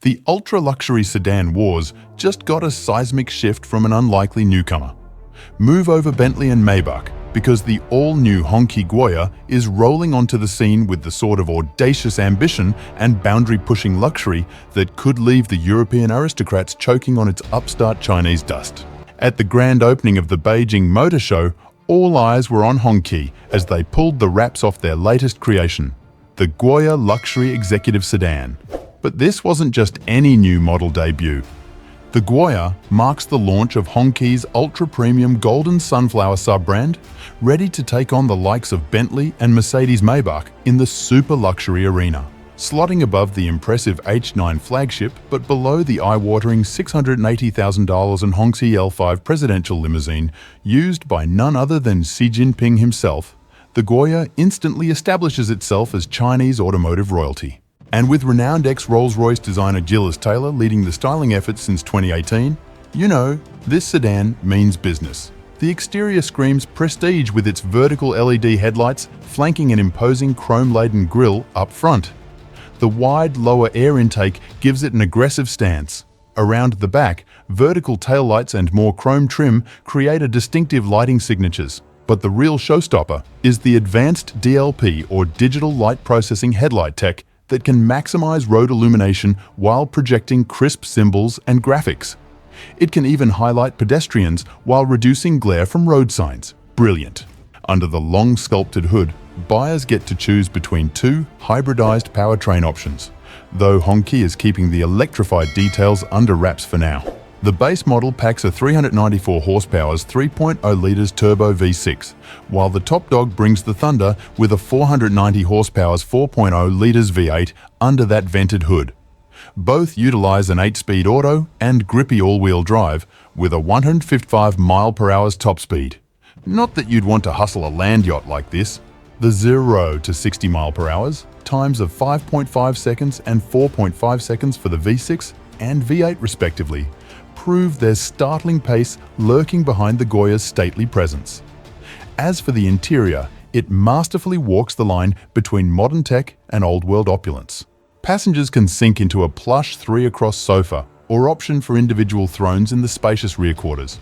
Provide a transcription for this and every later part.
The ultra-luxury sedan wars just got a seismic shift from an unlikely newcomer. Move over Bentley and Maybach, because the all-new Hongqi Guoya is rolling onto the scene with the sort of audacious ambition and boundary-pushing luxury that could leave the European aristocrats choking on its upstart Chinese dust. At the grand opening of the Beijing Motor Show, all eyes were on Hongqi as they pulled the wraps off their latest creation, the Guoya Luxury Executive Sedan. But this wasn't just any new model debut. The Guoya marks the launch of Hongqi's ultra-premium golden sunflower sub-brand, ready to take on the likes of Bentley and Mercedes-Maybach in the super-luxury arena. Slotting above the impressive H9 flagship, but below the eye-watering $680,000 in Hongqi L5 presidential limousine, used by none other than Xi Jinping himself, the Guoya instantly establishes itself as Chinese automotive royalty. And with renowned ex-Rolls-Royce designer Gilles Taylor leading the styling efforts since 2018, you know, this sedan means business. The exterior screams prestige with its vertical LED headlights flanking an imposing chrome-laden grille up front. The wide lower air intake gives it an aggressive stance. Around the back, vertical taillights and more chrome trim create a distinctive lighting signatures. But the real showstopper is the advanced DLP or digital light processing headlight tech that can maximize road illumination while projecting crisp symbols and graphics. It can even highlight pedestrians while reducing glare from road signs. Brilliant. Under the long sculpted hood, buyers get to choose between two hybridized powertrain options, though Hongqi is keeping the electrified details under wraps for now. The base model packs a 394 horsepower's 3.0 litres turbo V6, while the top dog brings the thunder with a 490 horsepower's 4.0 litres V8 under that vented hood. Both utilize an 8-speed auto and grippy all-wheel drive with a 155 mph top speed. Not that you'd want to hustle a land yacht like this. The 0 to 60 mph, times of 5.5 seconds and 4.5 seconds for the V6 and V8 respectively, prove their startling pace lurking behind the Guoya's stately presence. As for the interior, it masterfully walks the line between modern tech and old-world opulence. Passengers can sink into a plush 3-across sofa or option for individual thrones in the spacious rear quarters.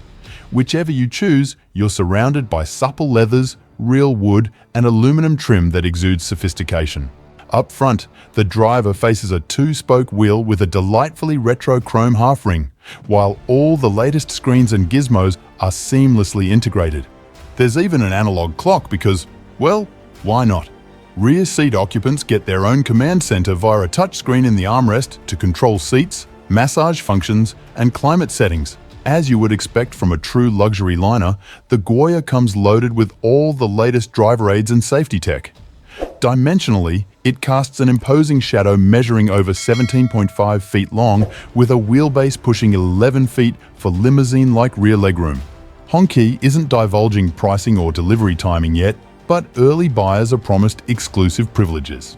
Whichever you choose, you're surrounded by supple leathers, real wood, and aluminum trim that exudes sophistication. Up front, the driver faces a 2-spoke wheel with a delightfully retro chrome half-ring, while all the latest screens and gizmos are seamlessly integrated. There's even an analog clock because, well, why not? Rear seat occupants get their own command center via a touchscreen in the armrest to control seats, massage functions, and climate settings. As you would expect from a true luxury liner, the Guoya comes loaded with all the latest driver aids and safety tech. Dimensionally, it casts an imposing shadow measuring over 17.5 feet long with a wheelbase pushing 11 feet for limousine-like rear legroom. Hongqi isn't divulging pricing or delivery timing yet, but early buyers are promised exclusive privileges.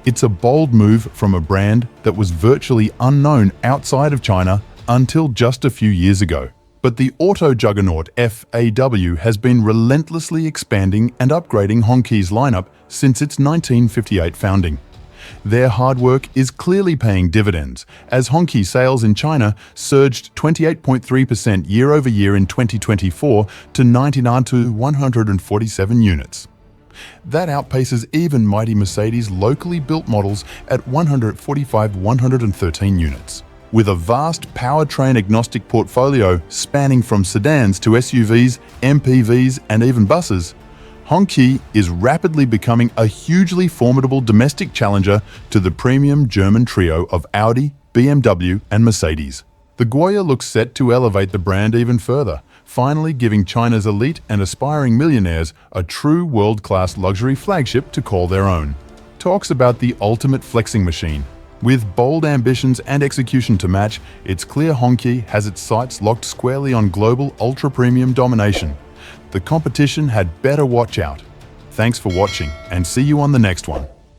It's a bold move from a brand that was virtually unknown outside of China until just a few years ago. But the auto juggernaut FAW has been relentlessly expanding and upgrading Hongqi's lineup since its 1958 founding. Their hard work is clearly paying dividends, as Hongqi sales in China surged 28.3% year-over-year in 2024 to 99 to 147 units. That outpaces even mighty Mercedes' locally built models at 113 units. With a vast powertrain-agnostic portfolio spanning from sedans to SUVs, MPVs, and even buses, Hongqi is rapidly becoming a hugely formidable domestic challenger to the premium German trio of Audi, BMW, and Mercedes. The Guoya looks set to elevate the brand even further, finally giving China's elite and aspiring millionaires a true world-class luxury flagship to call their own. Talks about the ultimate flexing machine. With bold ambitions and execution to match, it's clear Hongqi has its sights locked squarely on global ultra-premium domination. The competition had better watch out. Thanks for watching, and see you on the next one.